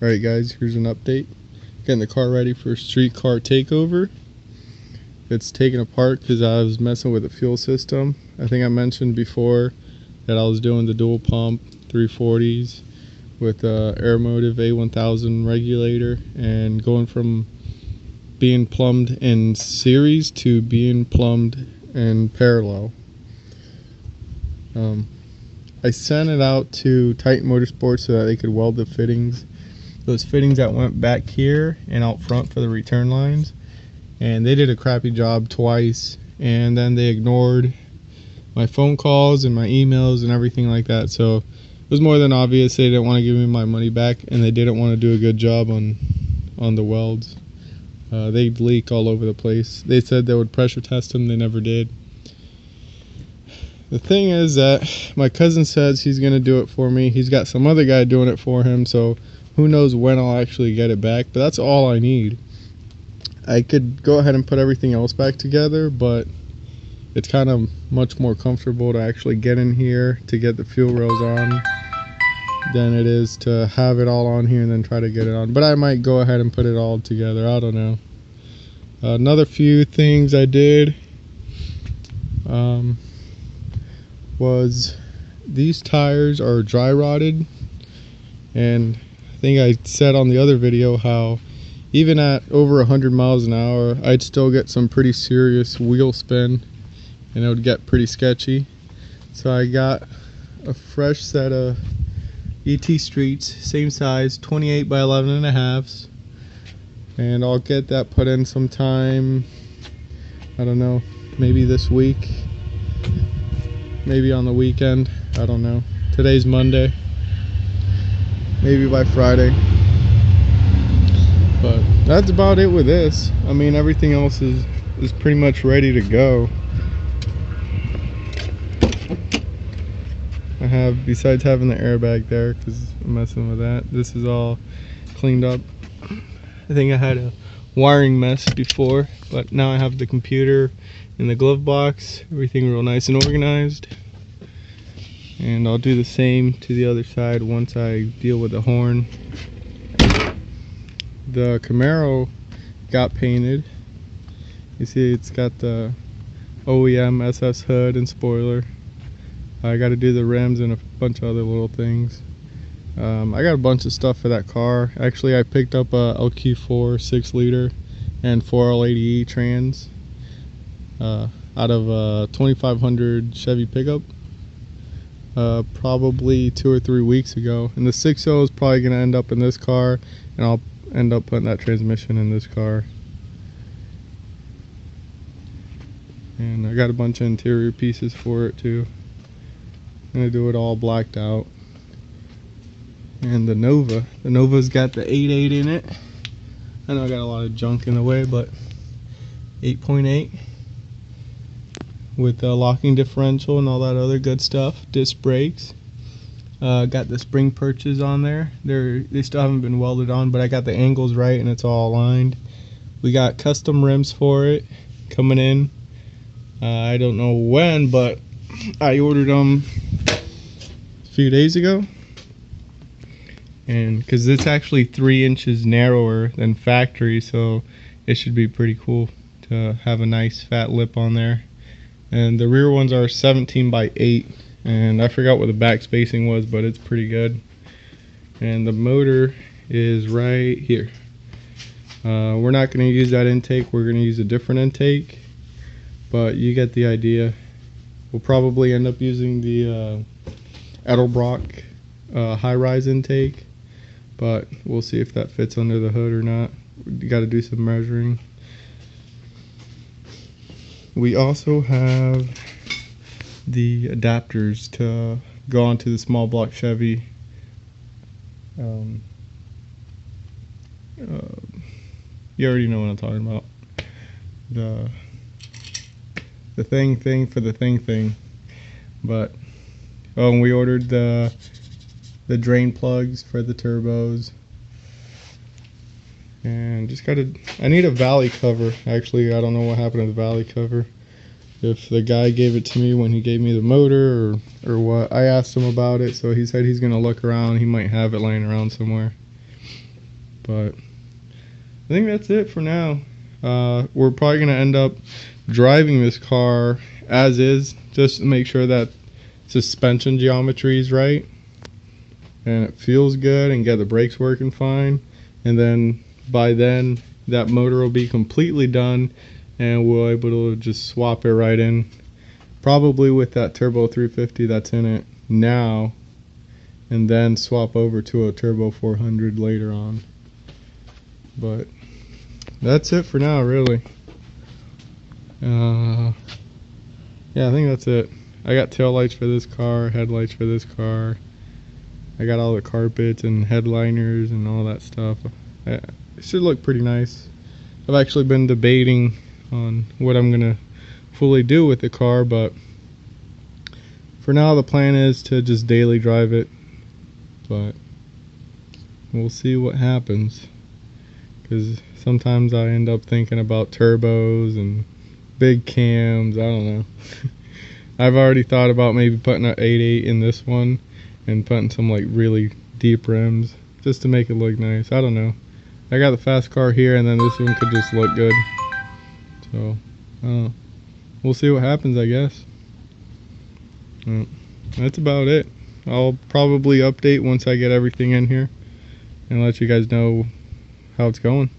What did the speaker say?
Alright guys, here's an update. Getting the car ready for street car takeover. It's taken apart because I was messing with the fuel system. I think I mentioned before that I was doing the dual pump 340s with Aeromotive A1000 regulator and going from being plumbed in series to being plumbed in parallel. I sent it out to Titan Motorsports so that they could weld the fittings. Those fittings that went back here and out front for the return lines, and they did a crappy job twice, and then they ignored my phone calls and my emails and everything like that. So it was more than obvious they didn't want to give me my money back, and they didn't want to do a good job on the welds. They'd leak all over the place. They said they would pressure test them, they never did. The thing is that my cousin says he's going to do it for me. He's got some other guy doing it for him, so who knows when I'll actually get it back, but that's all I need. I could go ahead and put everything else back together, but it's kind of much more comfortable to actually get in here to get the fuel rails on than it is to have it all on here and then try to get it on. But I might go ahead and put it all together, I don't know. Another few things I did was these tires are dry rotted, and I think I said on the other video how even at over 100 miles an hour I'd still get some pretty serious wheel spin and it would get pretty sketchy. So I got a fresh set of ET Streets, same size, 28 by 11.5s, and I'll get that put in sometime, I don't know, maybe this week, maybe on the weekend, I don't know. Today's Monday, maybe by Friday. But that's about it with this. I mean, everything else is pretty much ready to go. I have, besides having the airbag there because I'm messing with that, this is all cleaned up. I think I had a wiring mess before, but now I have the computer in the glove box, everything real nice and organized. And I'll do the same to the other side once I deal with the horn. The Camaro got painted. You see it's got the OEM SS hood and spoiler. I got to do the rims and a bunch of other little things. I got a bunch of stuff for that car. Actually, I picked up a LQ4 6-liter and 4L80E trans out of a 2500 Chevy pickup probably 2 or 3 weeks ago. And the 6.0 is probably going to end up in this car, and I'll end up putting that transmission in this car. And I got a bunch of interior pieces for it too. I'm gonna do it all blacked out. And the Nova's got the 8.8 in it. I know I got a lot of junk in the way, but 8.8 with the locking differential and all that other good stuff. Disc brakes. Got the spring perches on there. They still haven't been welded on, but I got the angles right and it's all aligned. We got custom rims for it coming in. I don't know when, but I ordered them a few days ago. And because it's actually 3 inches narrower than factory, so it should be pretty cool to have a nice fat lip on there. And the rear ones are 17 by 8. And I forgot what the back spacing was, but it's pretty good. And the motor is right here. We're not going to use that intake. We're going to use a different intake, but you get the idea. We'll probably end up using the Edelbrock high-rise intake, but we'll see if that fits under the hood or not. We got to do some measuring. We also have the adapters to go onto the small block Chevy. You already know what I'm talking about. The thing for the thing. But and we ordered the drain plugs for the turbos. And just I need a valley cover. Actually, I don't know what happened to the valley cover. If the guy gave it to me when he gave me the motor or what. I asked him about it, so he said he's going to look around. He might have it laying around somewhere. But I think that's it for now. We're probably going to end up driving this car as is, just to make sure that suspension geometry is right and it feels good and get the brakes working fine. And then by then that motor will be completely done and we'll be able to just swap it right in, probably with that turbo 350 that's in it now, and then swap over to a turbo 400 later on. But that's it for now, really. Yeah, I think that's it. I got tail lights for this car, headlights for this car. I got all the carpets and headliners and all that stuff. It should look pretty nice. I've actually been debating on what I'm gonna fully do with the car, but for now the plan is to just daily drive it. But we'll see what happens, because sometimes I end up thinking about turbos and big cams. I don't know. I've already thought about maybe putting an 8.8 in this one and putting some like really deep rims just to make it look nice. I don't know. I got the fast car here, and then this one could just look good. So we'll see what happens, I guess. That's about it. I'll probably update once I get everything in here and let you guys know how it's going.